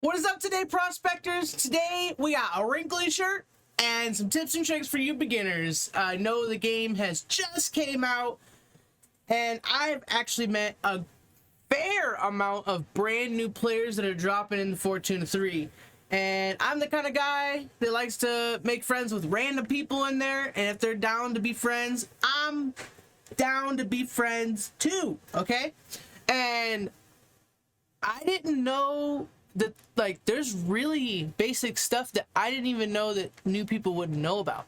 What is up today, prospectors? Today we got a wrinkly shirt and some tips and tricks for you beginners. I know the game has just came out and I've actually met a fair amount of brand new players that are dropping in the Fortuna 3. And I'm the kind of guy that likes to make friends with random people in there, and if they're down to be friends, I'm down to be friends too, okay? And I didn't know that, like, there's really basic stuff that I didn't even know that new people wouldn't know about.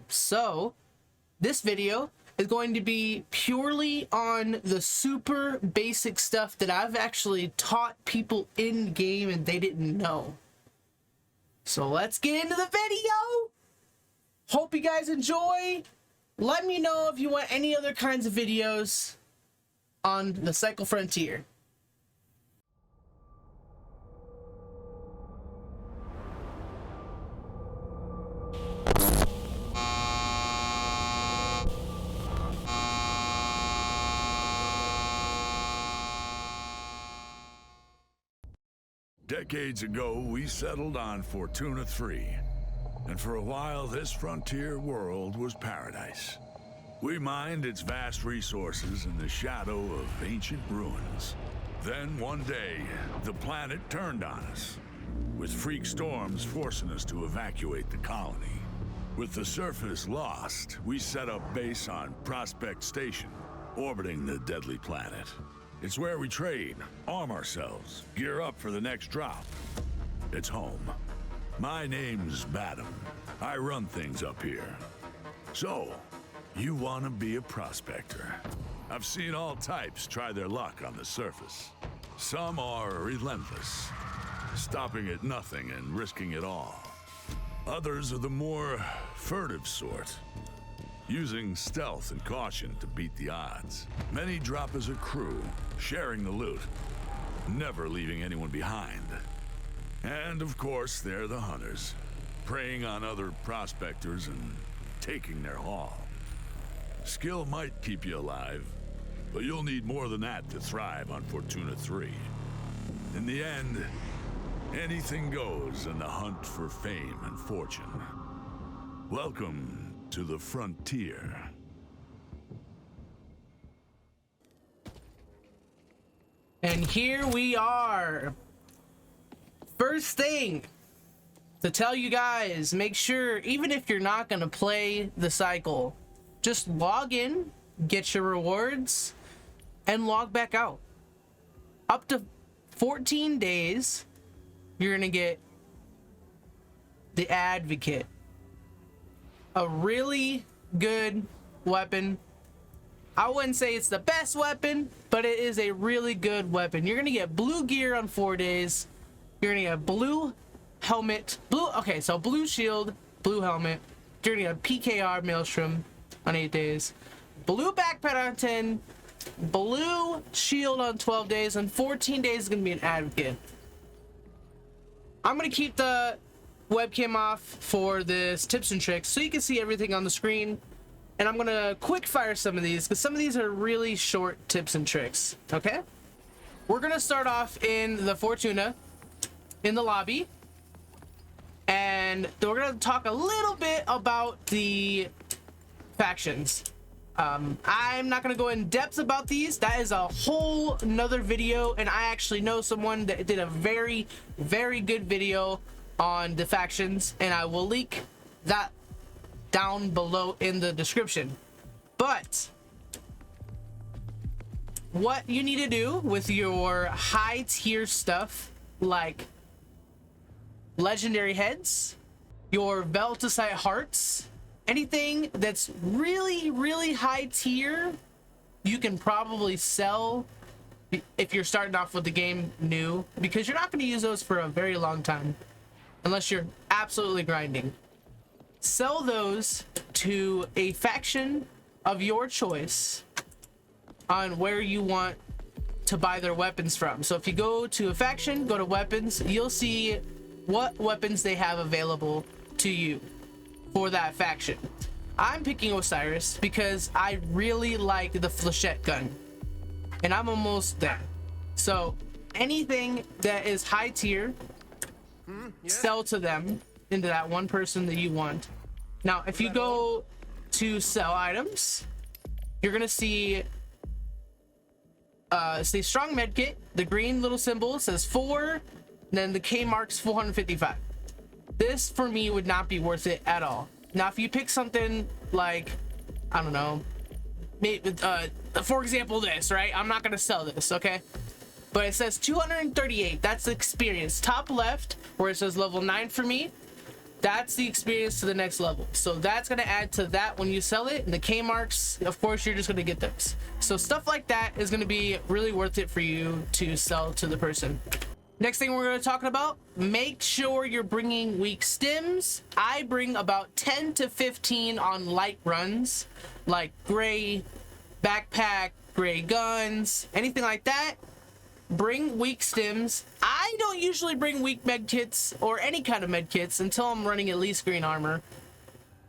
So this video is going to be purely on the super basic stuff that I've actually taught people in game and they didn't know. So let's get into the video. Hope you guys enjoy. Let me know if you want any other kinds of videos on the Cycle Frontier. Decades ago, we settled on Fortuna 3, and for a while this frontier world was paradise. We mined its vast resources in the shadow of ancient ruins. Then one day, the planet turned on us, with freak storms forcing us to evacuate the colony. With the surface lost, we set up base on Prospect Station, orbiting the deadly planet. It's where we trade, arm ourselves, gear up for the next drop. It's home. My name's Badam. I run things up here. So, you want to be a prospector? I've seen all types try their luck on the surface. Some are relentless, stopping at nothing and risking it all. Others are the more furtive sort, using stealth and caution to beat the odds. Many drop as a crew, sharing the loot, never leaving anyone behind. And of course, they're the hunters, preying on other prospectors and taking their haul. Skill might keep you alive, but you'll need more than that to thrive on Fortuna 3. In the end, anything goes in the hunt for fame and fortune. Welcome to the frontier. And here we are. First thing to tell you guys, make sure, even if you're not going to play the cycle, just log in, get your rewards, and log back out. Up to 14 days, you're going to get the Advocate. A really good weapon. I wouldn't say it's the best weapon, but it is a really good weapon. You're gonna get blue gear on 4 days. You're gonna get blue helmet, so blue shield, blue helmet. You're gonna get PKR Maelstrom on 8 days, blue backpack on 10, blue shield on 12 days, and 14 days is gonna be an Advocate. I'm gonna keep the webcam off for this tips and tricks so you can see everything on the screen, and I'm gonna quick fire some of these because some of these are really short tips and tricks. Okay, we're gonna start off in the Fortuna in the lobby, and we're gonna talk a little bit about the factions. I'm not gonna go in depth about these. That is a whole nother video, and I actually know someone that did a very good video on the factions, and I will link that down below in the description. But what you need to do with your high tier stuff, like legendary heads, your Velocite hearts, anything that's really high tier, you can probably sell if you're starting off with the game new, because you're not going to use those for a very long time unless you're absolutely grinding. Sell those to a faction of your choice on where you want to buy their weapons from. So if you go to a faction, go to weapons, you'll see what weapons they have available to you for that faction. I'm picking Osiris because I really like the flechette gun, and I'm almost there. So anything that is high tier, sell to them, into that one person that you want. Now, if you go to sell items, you're gonna see say strong medkit. The green little symbol says 4, then the K marks 455. This for me would not be worth it at all. Now, if you pick something like, I don't know, maybe, for example, this, right? I'm not gonna sell this, okay? But it says 238. That's the experience. Top left, where it says level 9 for me, that's the experience to the next level. So that's gonna add to that when you sell it. And the K marks, of course, you're just gonna get those. So stuff like that is gonna be really worth it for you to sell to the person. Next thing we're gonna talk about, make sure you're bringing weak stims. I bring about 10 to 15 on light runs, like gray backpack, gray guns, anything like that. Bring weak stims. I don't usually bring weak med kits or any kind of med kits until I'm running at least green armor.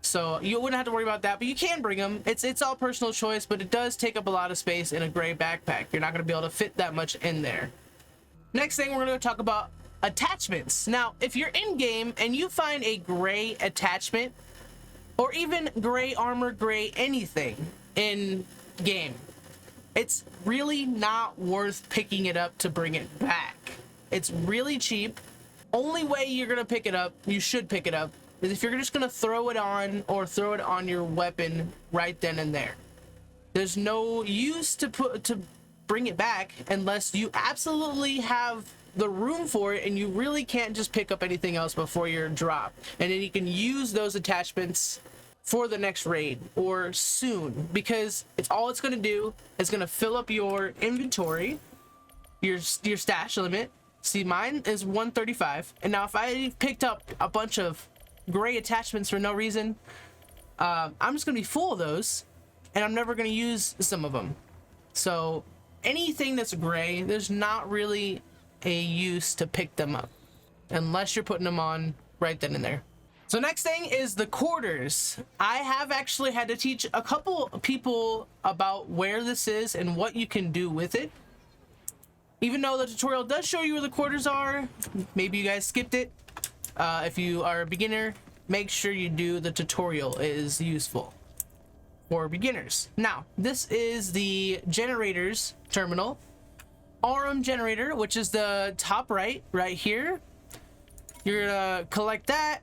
So you wouldn't have to worry about that, but you can bring them. It's all personal choice, but it does take up a lot of space in a gray backpack. You're not gonna be able to fit that much in there. Next thing we're gonna talk about attachments. Now, if you're in game and you find a gray attachment or even gray armor, gray anything in game, it's really not worth picking it up to bring it back. It's really cheap. Only way you're gonna pick it up, you should pick it up, is if you're just gonna throw it on or throw it on your weapon right then and there. There's no use to bring it back unless you absolutely have the room for it and you really can't just pick up anything else before your drop. And then you can use those attachments for the next raid or soon, because it's going to do is going to fill up your inventory, your stash limit. See, mine is 135, and now if I picked up a bunch of gray attachments for no reason, I'm just going to be full of those, and I'm never going to use some of them. So anything that's gray, there's not really a use to pick them up unless you're putting them on right then and there. So next thing is the quarters. I have actually had to teach a couple people about where this is and what you can do with it. Even though the tutorial does show you where the quarters are, maybe you guys skipped it. If you are a beginner, make sure you do the tutorial. It is useful for beginners. Now, this is the generators terminal. RM generator, which is the top right here. You're gonna collect that.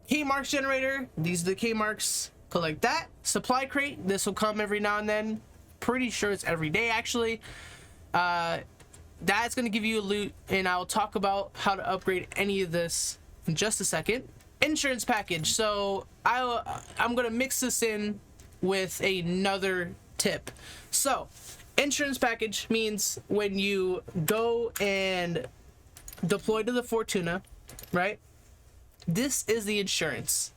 K marks generator, these are the K marks, collect that. Supply crate, this will come every now and then. Pretty sure it's every day actually. That's gonna give you a loot, and I'll talk about how to upgrade any of this in just a second. Insurance package, so I'm gonna mix this in with another tip. So insurance package means when you go and deploy to the Fortuna, right? This is the insurance.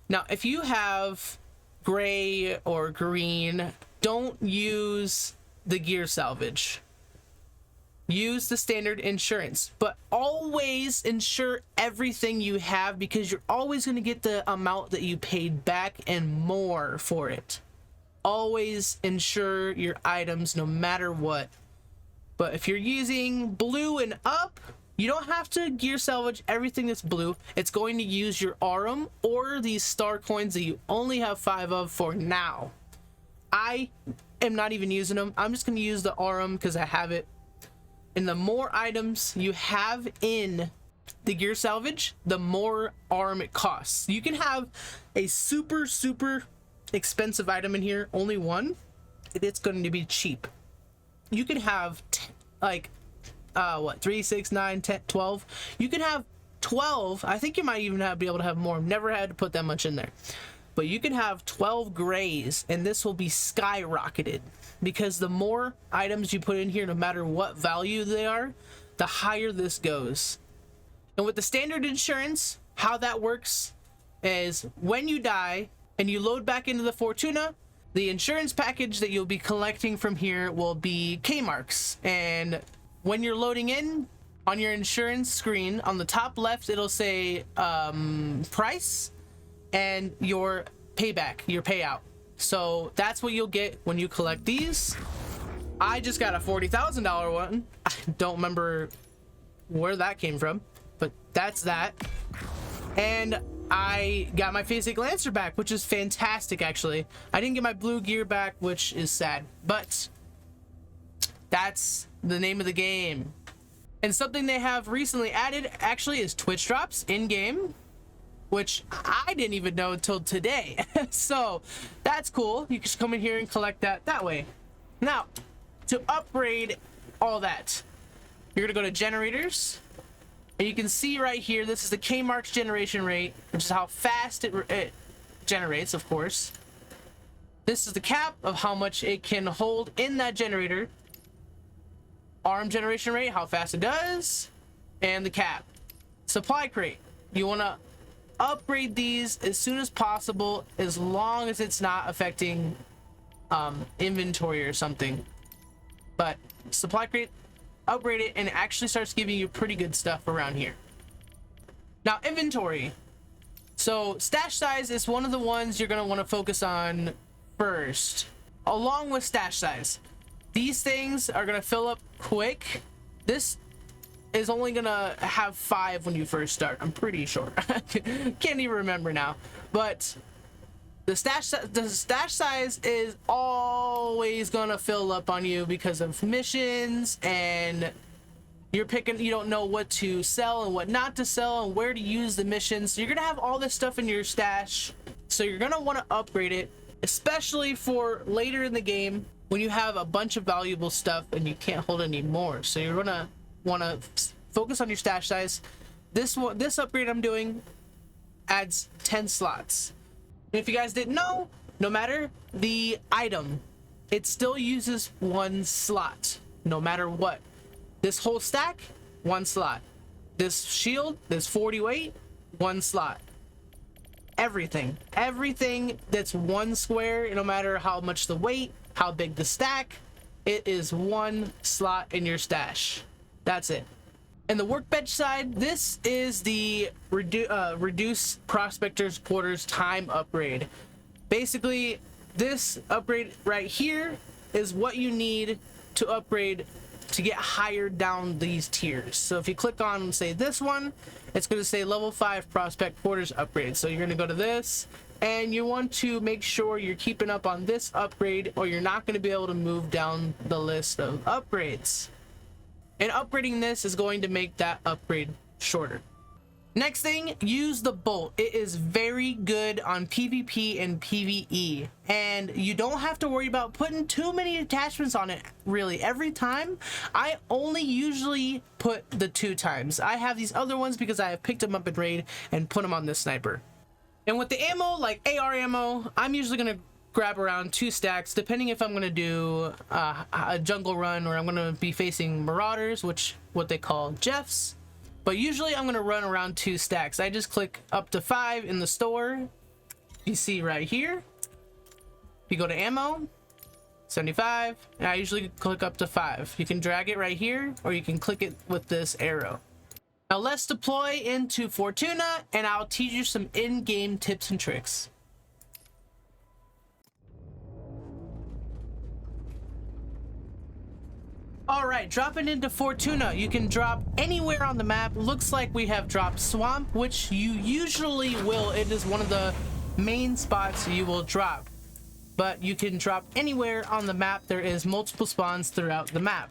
Now, if you have gray or green, don't use the gear salvage. Use the standard insurance, but always insure everything you have, because you're always going to get the amount that you paid back and more for it. Always insure your items no matter what. But if you're using blue and up, you don't have to gear salvage everything that's blue. It's going to use your Arum or these star coins that you only have 5 of for now. I am not even using them. I'm just going to use the Arum because I have it. And the more items you have in the gear salvage, the more Arum it costs. You can have a super expensive item in here, only one, it's going to be cheap. You can have like 3, 6, 9, 10, 12. You can have 12. I think you might even be able to have more. I've never had to put that much in there, but you can have 12 grays, and this will be skyrocketed, because the more items you put in here, no matter what value they are, the higher this goes. And with the standard insurance, how that works is when you die and you load back into the Fortuna, the insurance package that you'll be collecting from here will be K marks. And when you're loading in on your insurance screen, on the top left, it'll say price and your payback, your payout. So that's what you'll get when you collect these. I just got a $40,000 one. I don't remember where that came from, but that's that. And I got my Phasic Lancer back, which is fantastic, actually. I didn't get my blue gear back, which is sad, but that's the name of the game. And something they have recently added actually is Twitch drops in-game, which I didn't even know until today. So that's cool. You can just come in here and collect that way. Now, to upgrade all that, you're gonna go to generators, and you can see right here, this is the K-Marks generation rate, which is how fast it generates, of course. This is the cap of how much it can hold in that generator. Arm generation rate, how fast it does, and the cap. Supply crate, you want to upgrade these as soon as possible, as long as it's not affecting inventory or something. But supply crate, upgrade it, and it actually starts giving you pretty good stuff around here. Now, inventory. So stash size is one of the ones you're going to want to focus on first, along with stash size. These things are going to fill up quick. This is only going to have 5 when you first start, I'm pretty sure. Can't even remember now. But the stash size is always going to fill up on you because of missions, and you don't know what to sell and what not to sell and where to use the missions. So you're going to have all this stuff in your stash. So you're going to want to upgrade it, especially for later in the game when you have a bunch of valuable stuff and you can't hold any more. So you're going to want to focus on your stash size. This upgrade I'm doing adds 10 slots. And if you guys didn't know, no matter the item, it still uses 1 slot, no matter what. This whole stack, 1 slot. This shield, this 40 weight, 1 slot. Everything that's 1 square, no matter how much the weight, how big the stack, it is 1 slot in your stash. That's it. And the workbench side, this is the reduce prospector's quarters time upgrade. Basically, this upgrade right here is what you need to upgrade to get higher down these tiers. So if you click on, say, this one, it's going to say level 5 prospect quarters upgrade. So you're going to go to this, and you want to make sure you're keeping up on this upgrade, or you're not going to be able to move down the list of upgrades. And upgrading this is going to make that upgrade shorter. Next thing, use the bolt. It is very good on PvP and PvE, and you don't have to worry about putting too many attachments on it, really. Every time, I only usually put the 2 times. I have these other ones because I have picked them up in raid and put them on this sniper. And with the ammo, like AR ammo, I'm usually going to grab around 2 stacks, depending if I'm going to do a jungle run or I'm going to be facing marauders, which what they call Jeffs. But usually I'm going to run around 2 stacks. I just click up to 5 in the store. You see right here. You go to ammo, 75, and I usually click up to 5. You can drag it right here, or you can click it with this arrow. Now let's deploy into Fortuna, and I'll teach you some in-game tips and tricks. Alright, dropping into Fortuna, you can drop anywhere on the map. Looks like we have dropped Swamp, which you usually will. It is one of the main spots you will drop. But you can drop anywhere on the map. There is multiple spawns throughout the map.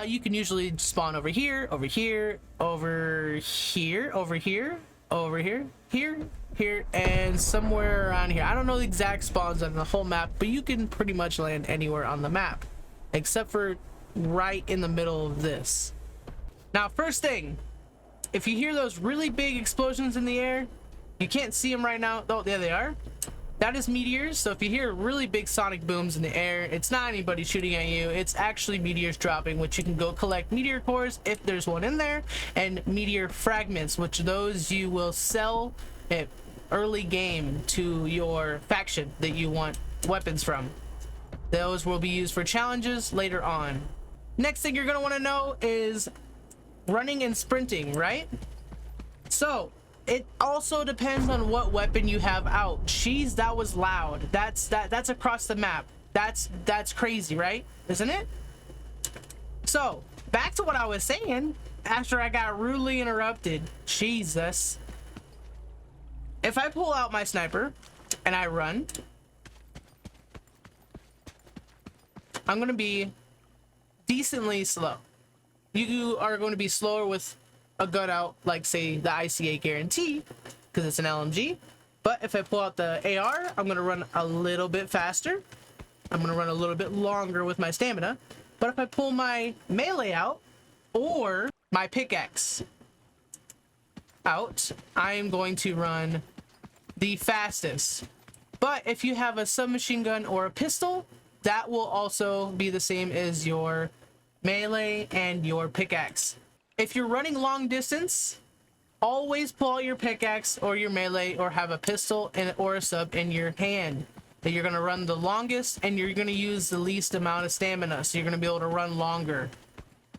You can usually spawn over here, over here, over here, over here, over here, here, and somewhere around here. I don't know the exact spawns on the whole map, but you can pretty much land anywhere on the map, except for right in the middle of this. Now, first thing, if you hear those really big explosions in the air, you can't see them right now. Oh, there they are. That is meteors. So if you hear really big sonic booms in the air, it's not anybody shooting at you. It's actually meteors dropping, which you can go collect meteor cores if there's one in there, and meteor fragments, which those you will sell at early game to your faction that you want weapons from. Those will be used for challenges later on. Next thing you're going to want to know is running and sprinting, right? So it also depends on what weapon you have out. Jeez, that was loud. That's across the map. That's crazy, right? Isn't it? So back to what I was saying after I got rudely interrupted. Jesus. If I pull out my sniper and I run, I'm gonna be decently slow. You are going to be slower with a gun out, like say the ICA guarantee, because it's an LMG. But if I pull out the AR, I'm gonna run a little bit faster. I'm gonna run a little bit longer with my stamina. But if I pull my melee out or my pickaxe out, I am going to run the fastest. But if you have a submachine gun or a pistol, that will also be the same as your melee and your pickaxe. If you're running long distance, always pull out your pickaxe or your melee or have a pistol or a sub in your hand. That you're going to run the longest and you're going to use the least amount of stamina, so you're going to be able to run longer.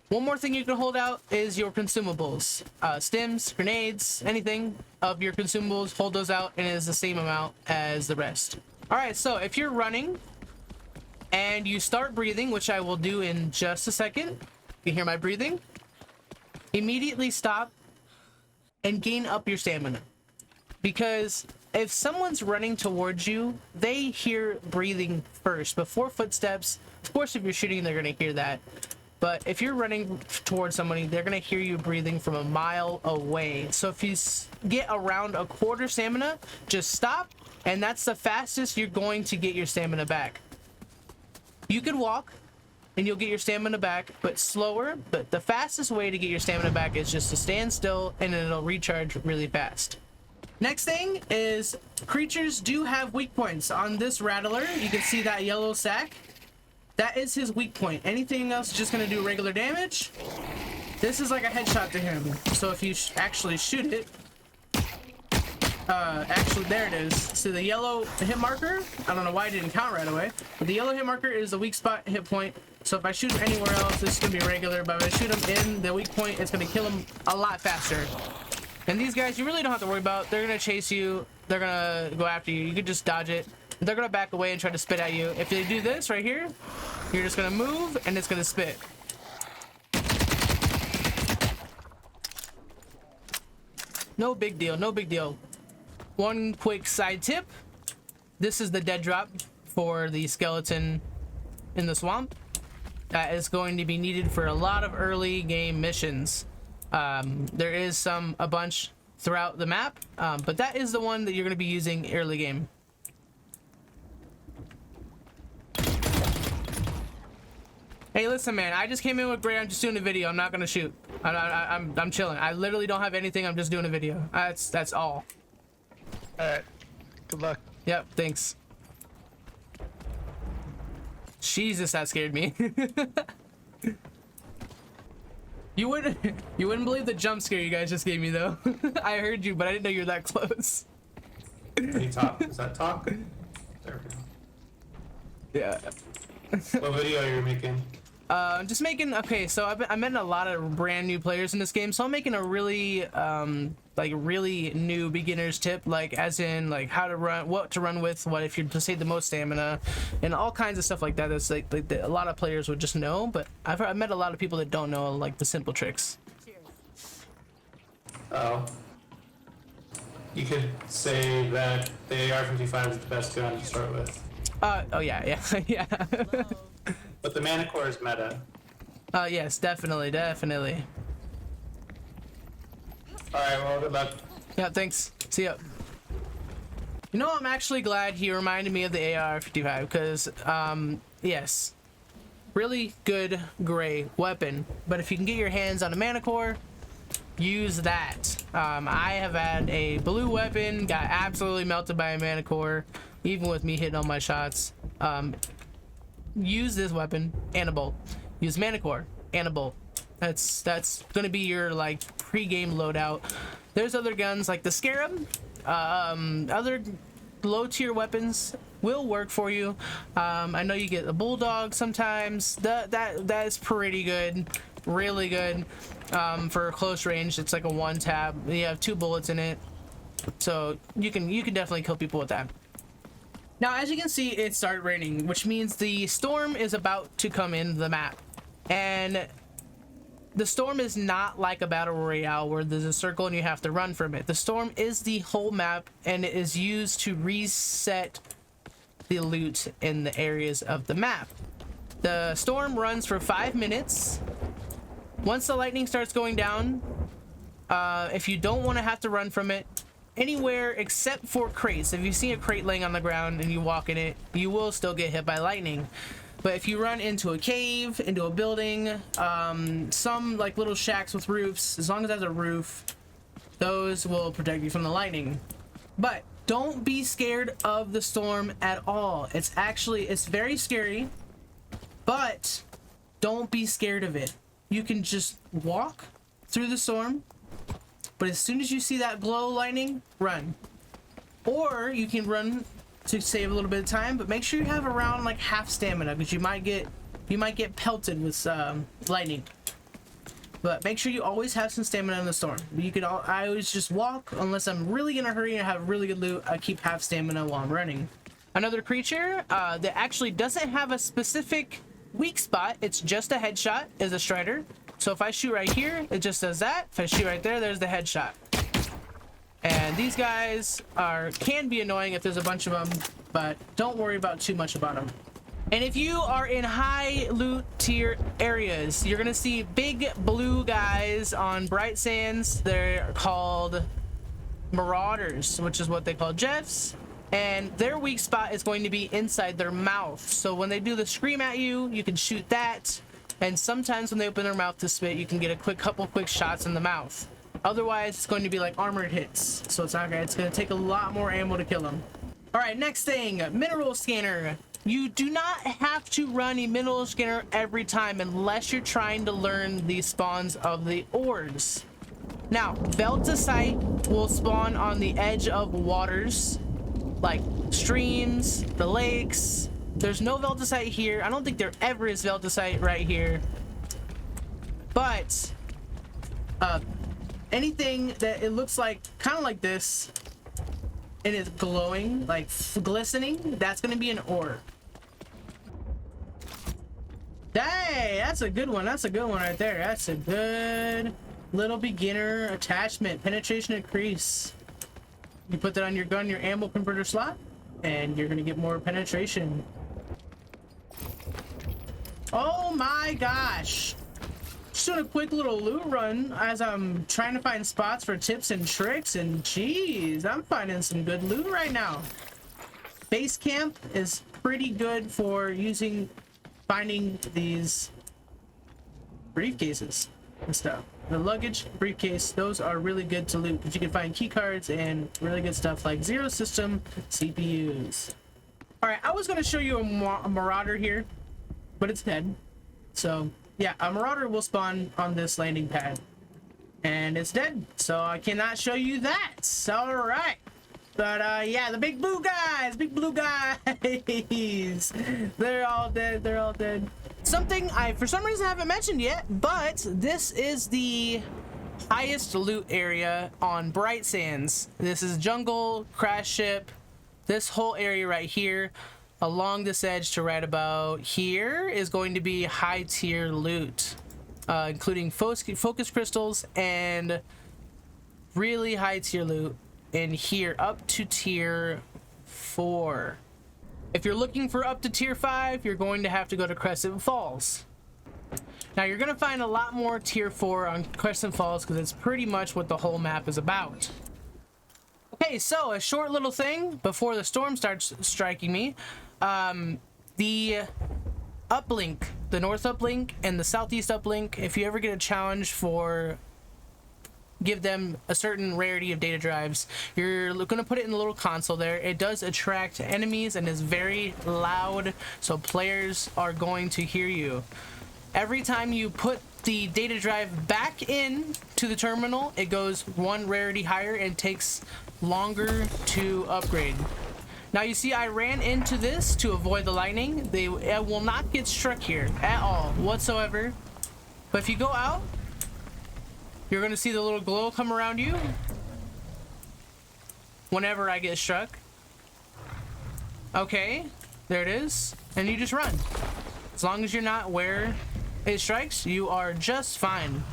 One more thing you can hold out is your consumables. Stims, grenades, anything of your consumables, hold those out, and it is the same amount as the rest. Alright, so if you're running and you start breathing, which I will do in just a second, you can hear my breathing, immediately stop and gain up your stamina. Because if someone's running towards you, they hear breathing first before footsteps. Of course, if you're shooting, they're going to hear that. But if you're running towards somebody, they're going to hear you breathing from a mile away. So if you get around a quarter stamina, just stop. And that's the fastest you're going to get your stamina back. You can walk and you'll get your stamina back, but slower. But the fastest way to get your stamina back is just to stand still, and it'll recharge really fast. Next thing is creatures do have weak points. On this rattler, you can see that yellow sack. That is his weak point. Anything else is just going to do regular damage. This is like a headshot to him. So if you actually shoot it, actually there it is. See the yellow hit marker? I don't know why it didn't count right away, but the yellow hit marker is a weak spot hit point. So if I shoot him anywhere else, this is going to be regular, but if I shoot him in the weak point, it's going to kill him a lot faster. And these guys, you really don't have to worry about. They're going to chase you. They're going to go after you. You can just dodge it. They're going to back away and try to spit at you. If they do this right here, you're just going to move and it's going to spit. No big deal. No big deal. One quick side tip. This is the dead drop for the skeleton in the swamp. That is going to be needed for a lot of early game missions. There is a bunch throughout the map, but that is the one that you're going to be using early game. Hey, listen, man, I just came in with Gray. I'm just doing a video. I'm not going to shoot. I'm chilling. I literally don't have anything. I'm just doing a video. That's all. All right. Good luck. Yep, thanks. Jesus, that scared me. You wouldn't believe the jump scare you guys just gave me, though. I heard you, but I didn't know you were that close. Any talk? Is that talk? There we go. Yeah. What video are you making? Just making, okay, so I met a lot of brand new players in this game, so I'm making a really, like really new beginner's tip, like as in like how to run, what to run with, what if you're to save the most stamina, and all kinds of stuff like that. That's like a lot of players would just know, but I've met a lot of people that don't know like the simple tricks. Oh. You could say that the AR-55 is the best gun to start with. Oh yeah, yeah. But the Manicore is meta. Yes, definitely. Alright, well, good luck. Yeah, thanks. See ya. You know, I'm actually glad he reminded me of the AR-55, because, yes, really good gray weapon. But if you can get your hands on a Manicore, use that. I have had a blue weapon, got absolutely melted by a Manicore, even with me hitting all my shots. Use this weapon and a bolt. Use Manicore and a bolt. That's gonna be your like pre-game loadout. There's other guns like the Scarab. Other low-tier weapons will work for you. I know you get a Bulldog sometimes. That is pretty good, really good. For close range, it's like a one tap. You have 2 bullets in it, so you can definitely kill people with that. Now, as you can see, it started raining, which means the storm is about to come in the map. And the storm is not like a battle royale where there's a circle and you have to run from it. The storm is the whole map, and it is used to reset the loot in the areas of the map. The storm runs for 5 minutes. Once the lightning starts going down, if you don't want to have to run from it, anywhere except for crates. If you see a crate laying on the ground and you walk in it, you will still get hit by lightning. But if you run into a cave, into a building, some like little shacks with roofs, as long as there's a roof, those will protect you from the lightning. But don't be scared of the storm at all. It's very scary, but don't be scared of it. You can just walk through the storm, but as soon as you see that glow lightning, run. Or you can run to save a little bit of time, but make sure you have around like half stamina, because you might get pelted with lightning. But make sure you always have some stamina in the storm. I always just walk unless I'm really in a hurry and have really good loot. I keep half stamina while I'm running. Another creature that actually doesn't have a specific weak spot, it's just a headshot, is a strider. So if I shoot right here, it just does that. If I shoot right there, there's the headshot. And these guys can be annoying if there's a bunch of them, but don't worry about too much about them. And if you are in high loot tier areas, you're gonna see big blue guys on Bright Sands. They're called Marauders, which is what they call Jeffs. And their weak spot is going to be inside their mouth. So when they do the scream at you, you can shoot that. And sometimes when they open their mouth to spit, you can get a couple quick shots in the mouth. Otherwise, it's going to be like armored hits. So it's going to take a lot more ammo to kill them. All right, next thing, mineral scanner. You do not have to run a mineral scanner every time unless you're trying to learn the spawns of the ores. Now, Veltacite will spawn on the edge of waters, like streams, the lakes. There's no Veltacite here. I don't think there ever is Veltacite right here. But anything that it looks like kind of like this and it's glowing, like glistening, that's going to be an ore. Hey, that's a good one. That's a good one right there. That's a good little beginner attachment. Penetration increase. You put that on your gun, your ammo converter slot, and you're going to get more penetration. Oh my gosh. Just doing a quick little loot run as I'm trying to find spots for tips and tricks, and geez, I'm finding some good loot right now. Base camp is pretty good for finding these briefcases and stuff. The luggage, briefcase, those are really good to loot because you can find key cards and really good stuff like Zero System CPUs. All right, I was going to show you a Marauder here, but it's dead. So yeah, a Marauder will spawn on this landing pad and it's dead, so I cannot show you that. All right, but yeah, the big blue guys, they're all dead. Something I for some reason haven't mentioned yet, but this is the highest loot area on Bright Sands. This is jungle, crash ship, this whole area right here along this edge to right about here is going to be high tier loot, including focus crystals and really high tier loot in here up to tier 4. If you're looking for up to tier 5, you're going to have to go to Crescent Falls. Now you're going to find a lot more tier 4 on Crescent Falls because it's pretty much what the whole map is about. Okay, so a short little thing before the storm starts striking me. The uplink, the north uplink and the southeast uplink, if you ever get a challenge for give them a certain rarity of data drives, you're going to put it in the little console there. It does attract enemies and is very loud, so players are going to hear you. Every time you put the data drive back in to the terminal, it goes one rarity higher and takes longer to upgrade. Now you see I ran into this to avoid the lightning. It will not get struck here at all whatsoever. But if you go out, you're going to see the little glow come around you whenever I get struck. Okay, there it is. And you just run. As long as you're not where it strikes, you are just fine.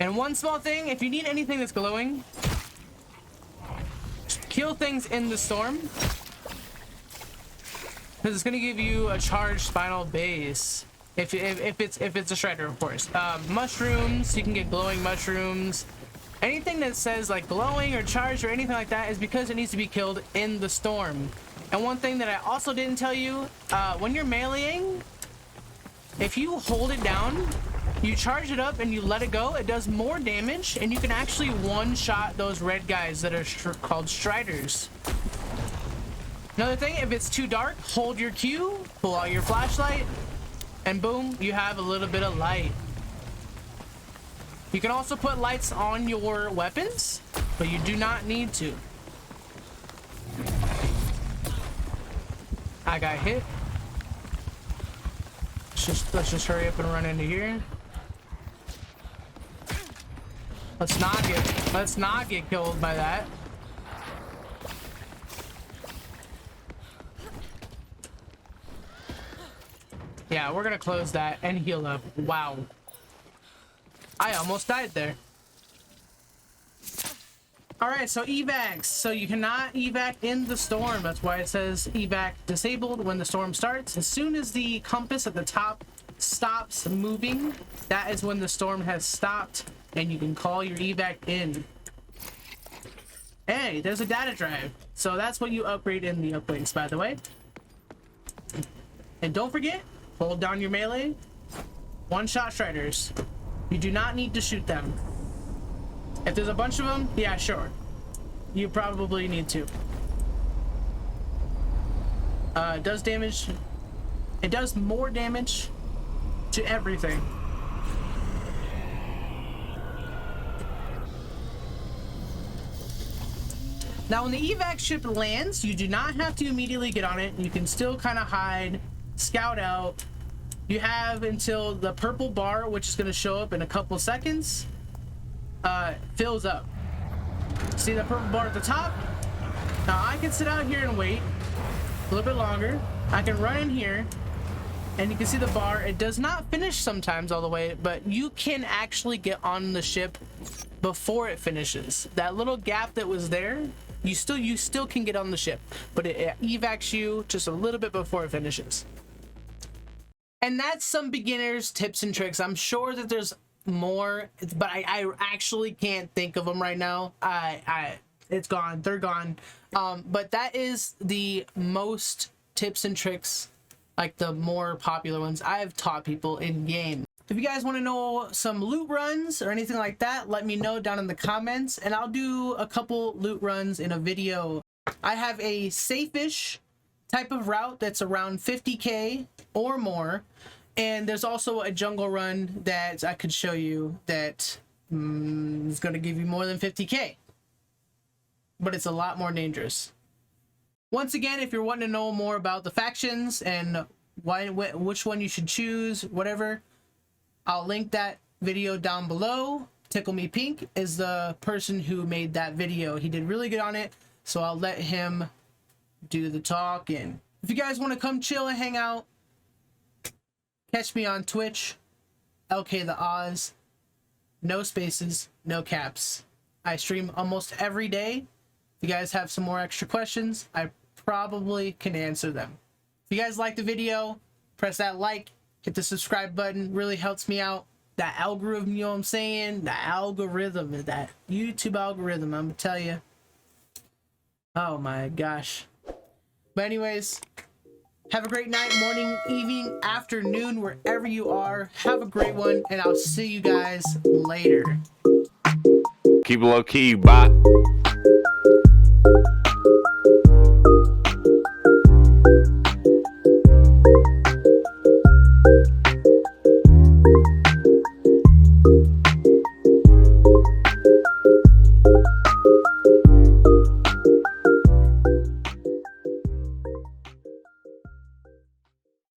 And one small thing, if you need anything that's glowing, kill things in the storm. Because it's gonna give you a charged spinal base. If it's a strider, of course. Mushrooms, you can get glowing mushrooms. Anything that says like glowing or charged or anything like that is because it needs to be killed in the storm. And one thing that I also didn't tell you, when you're meleeing, if you hold it down, you charge it up and you let it go, it does more damage, and you can actually one-shot those red guys that are called striders. Another thing, if it's too dark, hold your Q, pull out your flashlight, and boom, you have a little bit of light. You can also put lights on your weapons, but you do not need to. I got hit. Let's just hurry up and run into here. Let's not get killed by that. Yeah, we're gonna close that and heal up. Wow. I almost died there. Alright, so evacs. So you cannot evac in the storm. That's why it says evac disabled when the storm starts. As soon as the compass at the top stops moving, that is when the storm has stopped, and you can call your evac in. Hey, there's a data drive. So that's what you upgrade in the upgrades, by the way. And don't forget, hold down your melee. One-shot striders. You do not need to shoot them. If there's a bunch of them, yeah, sure. You probably need to. It does damage. It does more damage to everything. Now, when the evac ship lands, you do not have to immediately get on it. You can still kind of hide, scout out. You have until the purple bar, which is going to show up in a couple seconds, fills up. See the purple bar at the top? Now I can sit out here and wait a little bit longer. I can run in here and you can see the bar. It does not finish sometimes all the way, but you can actually get on the ship before it finishes. That little gap that was there, you still can get on the ship, but it evacs you just a little bit before it finishes. And that's some beginners tips and tricks. I'm sure that there's more, but I actually can't think of them right now. It's gone, they're gone. But that is the most tips and tricks, like the more popular ones I've taught people in game. If you guys want to know some loot runs or anything like that, let me know down in the comments, and I'll do a couple loot runs in a video. I have a safe-ish type of route that's around 50k or more, and there's also a jungle run that I could show you that is going to give you more than 50k, but it's a lot more dangerous. Once again, if you're wanting to know more about the factions and which one you should choose, whatever, I'll link that video down below. Tickle Me Pink is the person who made that video. He did really good on it, so I'll let him do the talk. And if you guys want to come chill and hang out, catch me on Twitch, LK the Oz. No spaces, no caps. I stream almost every day. If you guys have some more extra questions, I probably can answer them. If you guys like the video, press that like, hit the subscribe button, really helps me out. That algorithm, you know what I'm saying? The algorithm, that YouTube algorithm, I'm gonna tell you. Oh my gosh. But anyways, have a great night, morning, evening, afternoon, wherever you are. Have a great one, and I'll see you guys later. Keep it low key, bot.